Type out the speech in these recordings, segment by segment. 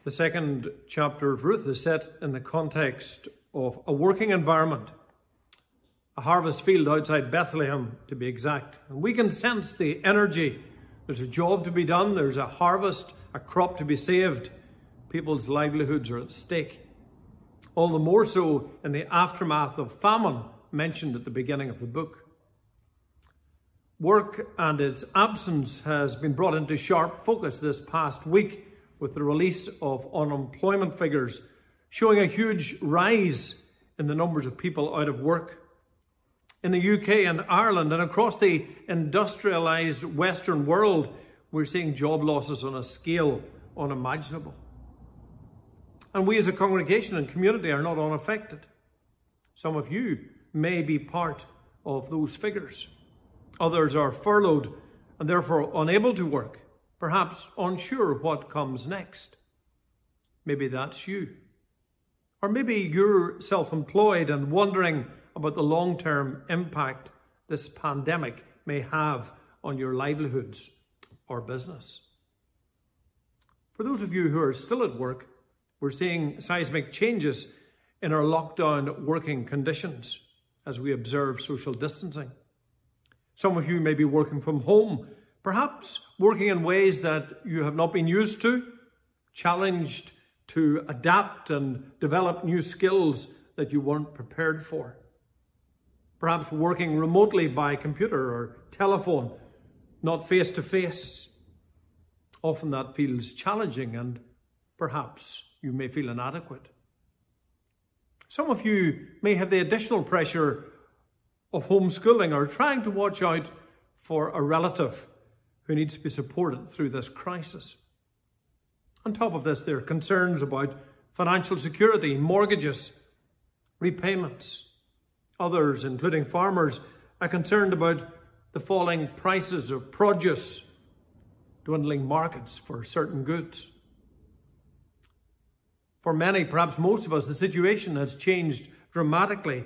The second chapter of Ruth is set in the context of a working environment, a harvest field outside Bethlehem, to be exact. And we can sense the energy. There's a job to be done. There's a harvest, a crop to be saved. People's livelihoods are at stake. All the more so in the aftermath of famine mentioned at the beginning of the book. Work and its absence has been brought into sharp focus this past week with the release of unemployment figures showing a huge rise in the numbers of people out of work. In the UK and Ireland and across the industrialised Western world, we're seeing job losses on a scale unimaginable. And we as a congregation and community are not unaffected. Some of you may be part of those figures. Others are furloughed and therefore unable to work, perhaps unsure what comes next. Maybe that's you. Or maybe you're self-employed and wondering about the long-term impact this pandemic may have on your livelihoods or business. For those of you who are still at work, we're seeing seismic changes in our lockdown working conditions as we observe social distancing. Some of you may be working from home, perhaps working in ways that you have not been used to, challenged to adapt and develop new skills that you weren't prepared for. Perhaps working remotely by computer or telephone, not face to face. Often that feels challenging and perhaps you may feel inadequate. Some of you may have the additional pressure of homeschooling or trying to watch out for a relative who needs to be supported through this crisis. On top of this, there are concerns about financial security, mortgages, repayments. Others, including farmers, are concerned about the falling prices of produce, dwindling markets for certain goods. For many, perhaps most of us, the situation has changed dramatically.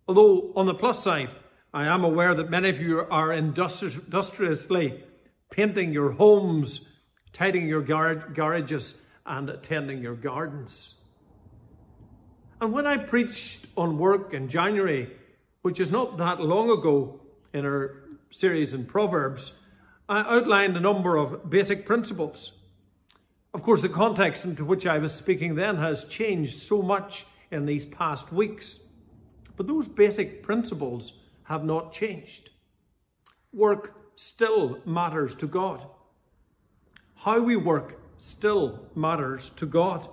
Although, on the plus side, I am aware that many of you are industriously painting your homes, tidying your garages, and attending your gardens. And when I preached on work in January, which is not that long ago in our series in Proverbs, I outlined a number of basic principles. Of course, the context into which I was speaking then has changed so much in these past weeks. But those basic principles have not changed. Work still matters to God. How we work still matters to God.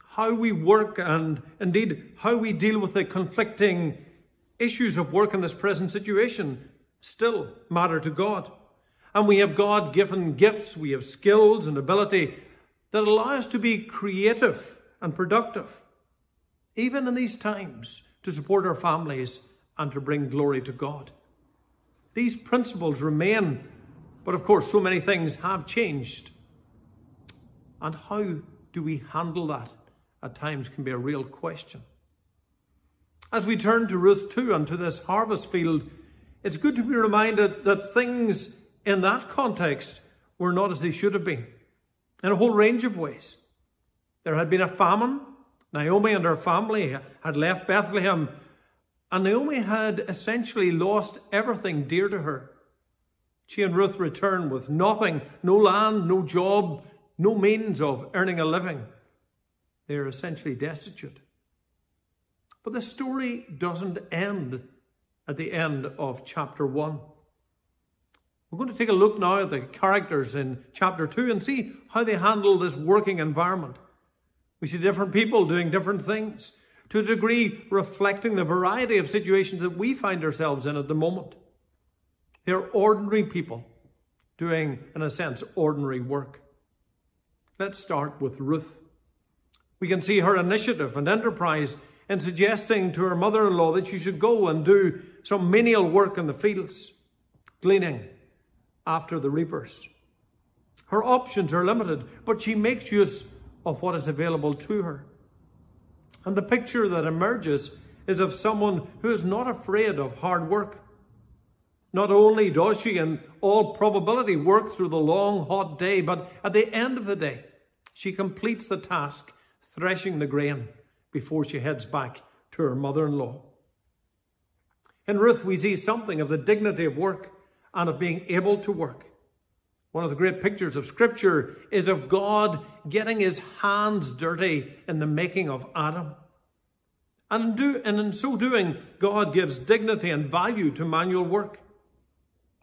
How we work and indeed how we deal with the conflicting issues of work in this present situation still matter to God. And we have God-given gifts, we have skills and ability that allow us to be creative and productive, even in these times, to support our families and to bring glory to God. These principles remain, but of course so many things have changed. And how do we handle that? At times can be a real question. As we turn to Ruth 2 and to this harvest field, it's good to be reminded that things in that context were not as they should have been, in a whole range of ways. There had been a famine. Naomi and her family had left Bethlehem, and Naomi had essentially lost everything dear to her. She and Ruth returned with nothing, no land, no job, no means of earning a living. They are essentially destitute. But the story doesn't end at the end of chapter 1. We're going to take a look now at the characters in chapter 2 and see how they handle this working environment. We see different people doing different things, to a degree reflecting the variety of situations that we find ourselves in at the moment. They're ordinary people doing, in a sense, ordinary work. Let's start with Ruth. We can see her initiative and enterprise in suggesting to her mother-in-law that she should go and do some menial work in the fields, gleaning after the reapers. Her options are limited, but she makes use of what is available to her. And the picture that emerges is of someone who is not afraid of hard work. Not only does she, in all probability, work through the long, hot day, but at the end of the day, she completes the task threshing the grain before she heads back to her mother-in-law. In Ruth, we see something of the dignity of work and of being able to work. One of the great pictures of Scripture is of God getting his hands dirty in the making of Adam. And in so doing, God gives dignity and value to manual work.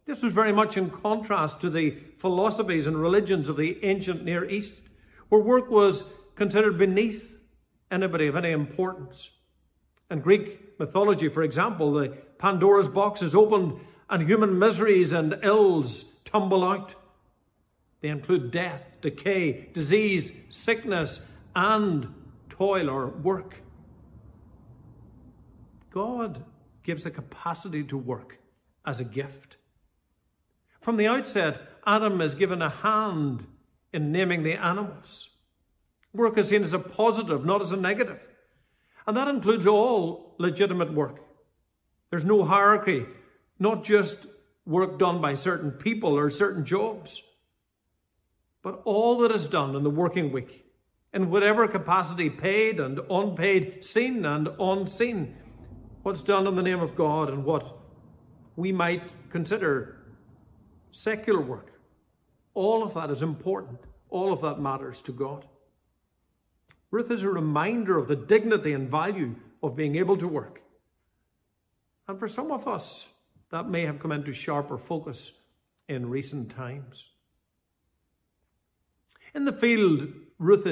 This was very much in contrast to the philosophies and religions of the ancient Near East, where work was considered beneath anybody of any importance. In Greek mythology, for example, the Pandora's box is opened and human miseries and ills tumble out. They include death, decay, disease, sickness, and toil or work. God gives the capacity to work as a gift. From the outset, Adam is given a hand in naming the animals. Work is seen as a positive, not as a negative. And that includes all legitimate work. There's no hierarchy, not just work done by certain people or certain jobs, but all that is done in the working week, in whatever capacity, paid and unpaid, seen and unseen, what's done in the name of God and what we might consider secular work. All of that is important. All of that matters to God. Ruth is a reminder of the dignity and value of being able to work. And for some of us, that may have come into sharper focus in recent times. In the field, Ruth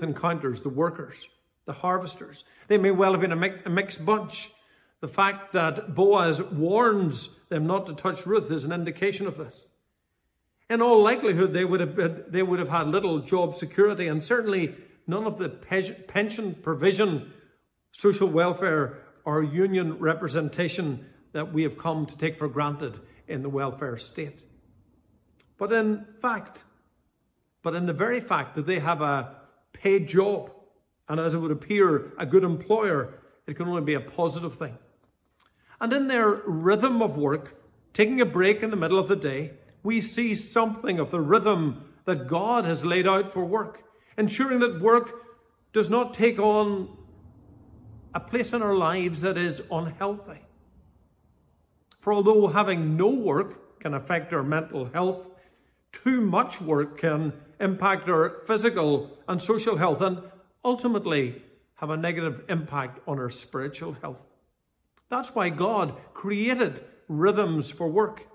encounters the workers, the harvesters. They may well have been a mixed bunch. The fact that Boaz warns them not to touch Ruth is an indication of this. In all likelihood, they would have had little job security, and certainly none of the pension provision, social welfare, or union representation that we have come to take for granted in the welfare state. But in the very fact that they have a paid job, and as it would appear, a good employer, it can only be a positive thing. And in their rhythm of work, taking a break in the middle of the day, we see something of the rhythm that God has laid out for work, ensuring that work does not take on a place in our lives that is unhealthy. For although having no work can affect our mental health, too much work can impact our physical and social health and ultimately have a negative impact on our spiritual health. That's why God created rhythms for work.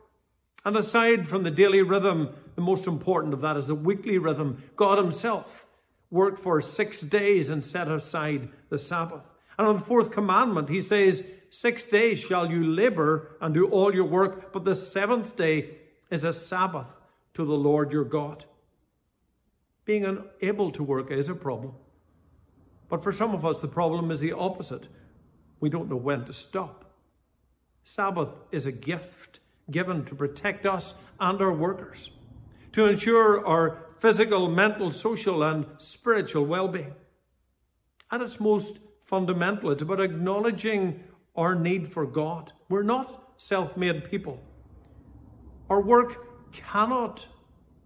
And aside from the daily rhythm, the most important of that is the weekly rhythm. God himself worked for 6 days and set aside the Sabbath. And on the fourth commandment, he says, 6 days shall you labor and do all your work, but the seventh day is a Sabbath to the Lord your God. Being unable to work is a problem. But for some of us, the problem is the opposite. We don't know when to stop. Sabbath is a gift given to protect us and our workers, to ensure our physical, mental, social, and spiritual well-being. At its most fundamental, it's about acknowledging our need for God. We're not self-made people. Our work cannot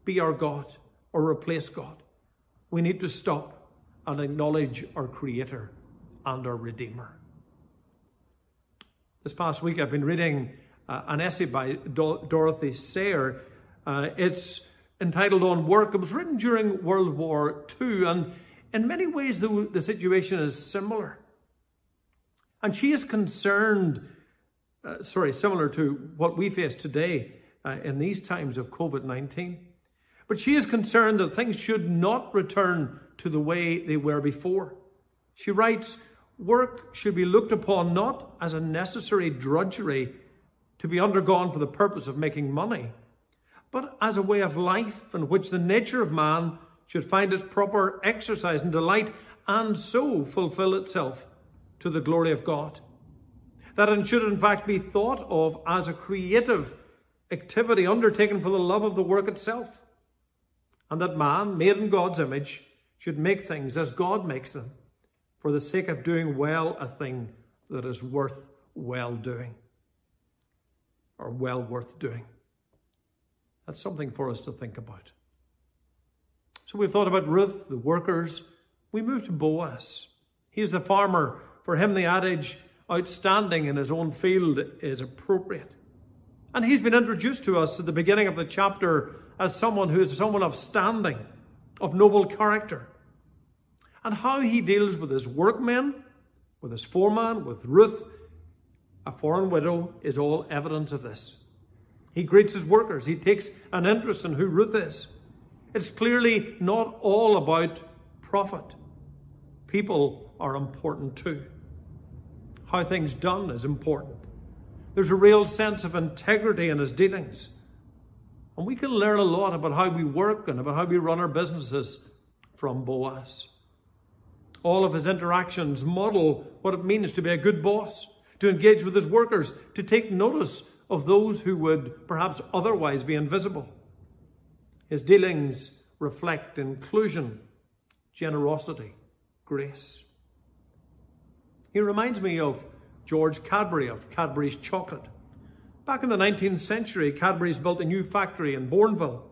be our God or replace God. We need to stop and acknowledge our Creator and our Redeemer. This past week, I've been reading an essay by Dorothy Sayre. It's entitled On Work. It was written during World War II, and in many ways, the situation is similar. And she is concerned, similar to what we face today in these times of COVID-19. But she is concerned that things should not return to the way they were before. She writes, work should be looked upon not as a necessary drudgery to be undergone for the purpose of making money, but as a way of life in which the nature of man should find its proper exercise and delight, and so fulfill itself to the glory of God. That it should in fact be thought of as a creative activity undertaken for the love of the work itself. And that man, made in God's image, should make things as God makes them, for the sake of doing well a thing that is worth well doing. Our are well worth doing. That's something for us to think about. So we've thought about Ruth, the workers. We move to Boaz. He is the farmer. For him, the adage, outstanding in his own field, is appropriate. And he's been introduced to us at the beginning of the chapter as someone who is someone of standing, of noble character. And how he deals with his workmen, with his foreman, with Ruth, a foreign widow, is all evidence of this. He greets his workers. He takes an interest in who Ruth is. It's clearly not all about profit. People are important too. How things done is important. There's a real sense of integrity in his dealings. And we can learn a lot about how we work and about how we run our businesses from Boaz. All of his interactions model what it means to be a good boss, to engage with his workers, to take notice of those who would perhaps otherwise be invisible. His dealings reflect inclusion, generosity, grace. He reminds me of George Cadbury of Cadbury's Chocolate. Back in the 19th century, Cadbury's built a new factory in Bourneville,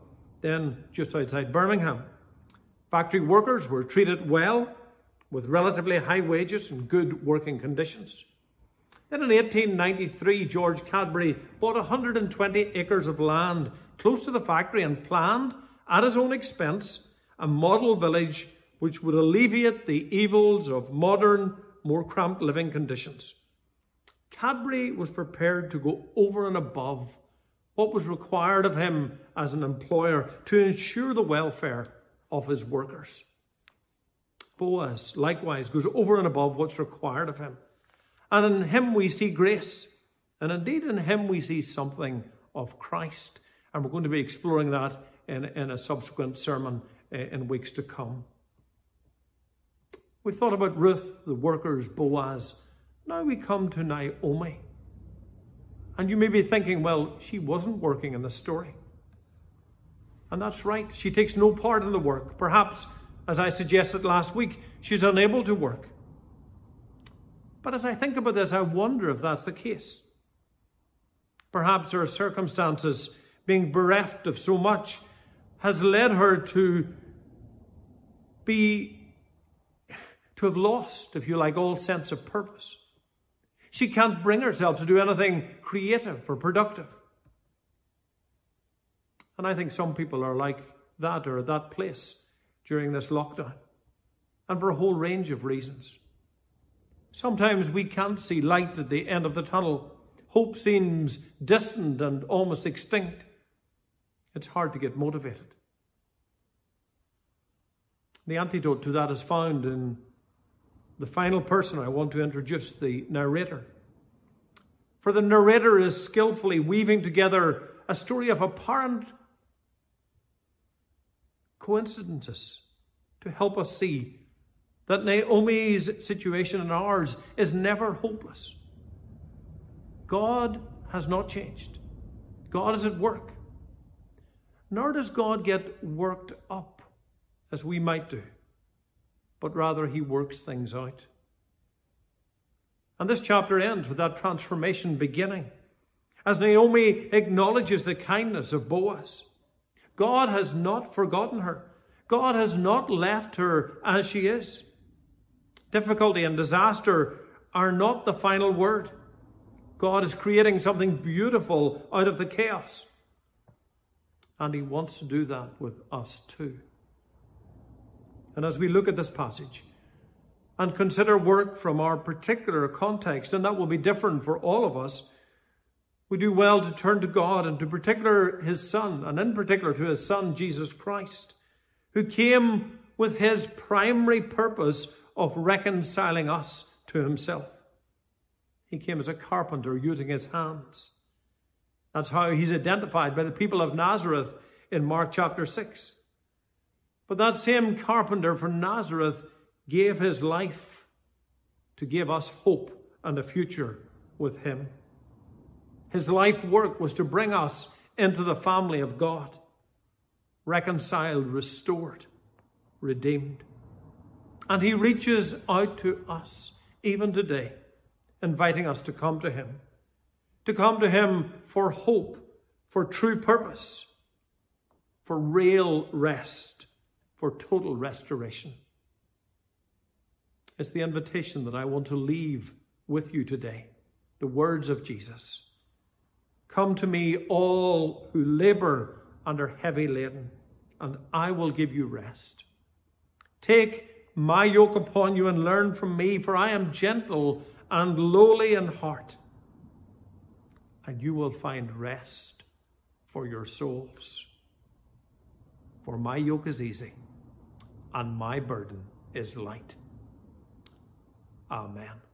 then just outside Birmingham. Factory workers were treated well, with relatively high wages and good working conditions. Then in 1893, George Cadbury bought 120 acres of land close to the factory and planned, at his own expense, a model village which would alleviate the evils of modern, more cramped living conditions. Cadbury was prepared to go over and above what was required of him as an employer to ensure the welfare of his workers. Boaz, likewise, goes over and above what's required of him. And in him we see grace. And indeed in him we see something of Christ. And we're going to be exploring that in a subsequent sermon in weeks to come. We've thought about Ruth, the workers, Boaz. Now we come to Naomi. And you may be thinking, well, she wasn't working in the story. And that's right. She takes no part in the work. Perhaps, as I suggested last week, she's unable to work. But as I think about this, I wonder if that's the case. Perhaps her circumstances, being bereft of so much, has led her to have lost, if you like, all sense of purpose. She can't bring herself to do anything creative or productive. And I think some people are like that or at that place during this lockdown, and for a whole range of reasons. Sometimes we can't see light at the end of the tunnel. Hope seems distant and almost extinct. It's hard to get motivated. The antidote to that is found in the final person I want to introduce, the narrator. For the narrator is skillfully weaving together a story of apparent coincidences to help us see that Naomi's situation and ours is never hopeless. God has not changed. God is at work. Nor does God get worked up as we might do, but rather he works things out. And this chapter ends with that transformation beginning, as Naomi acknowledges the kindness of Boaz. God has not forgotten her. God has not left her as she is. Difficulty and disaster are not the final word. God is creating something beautiful out of the chaos. And he wants to do that with us too. And as we look at this passage and consider work from our particular context, and that will be different for all of us, we do well to turn to God and to particular his Son, and in particular to his Son, Jesus Christ, who came with his primary purpose of reconciling us to himself. He came as a carpenter using his hands. That's how he's identified by the people of Nazareth in Mark chapter 6. But that same carpenter from Nazareth gave his life to give us hope and a future with him. His life work was to bring us into the family of God, reconciled, restored, redeemed. And he reaches out to us even today, inviting us to come to him, to come to him for hope, for true purpose, for real rest, for total restoration. It's the invitation that I want to leave with you today. The words of Jesus. Come to me, all who labor and are heavy laden, and I will give you rest. Take my yoke upon you and learn from me, for I am gentle and lowly in heart, and you will find rest for your souls. For my yoke is easy and my burden is light. Amen.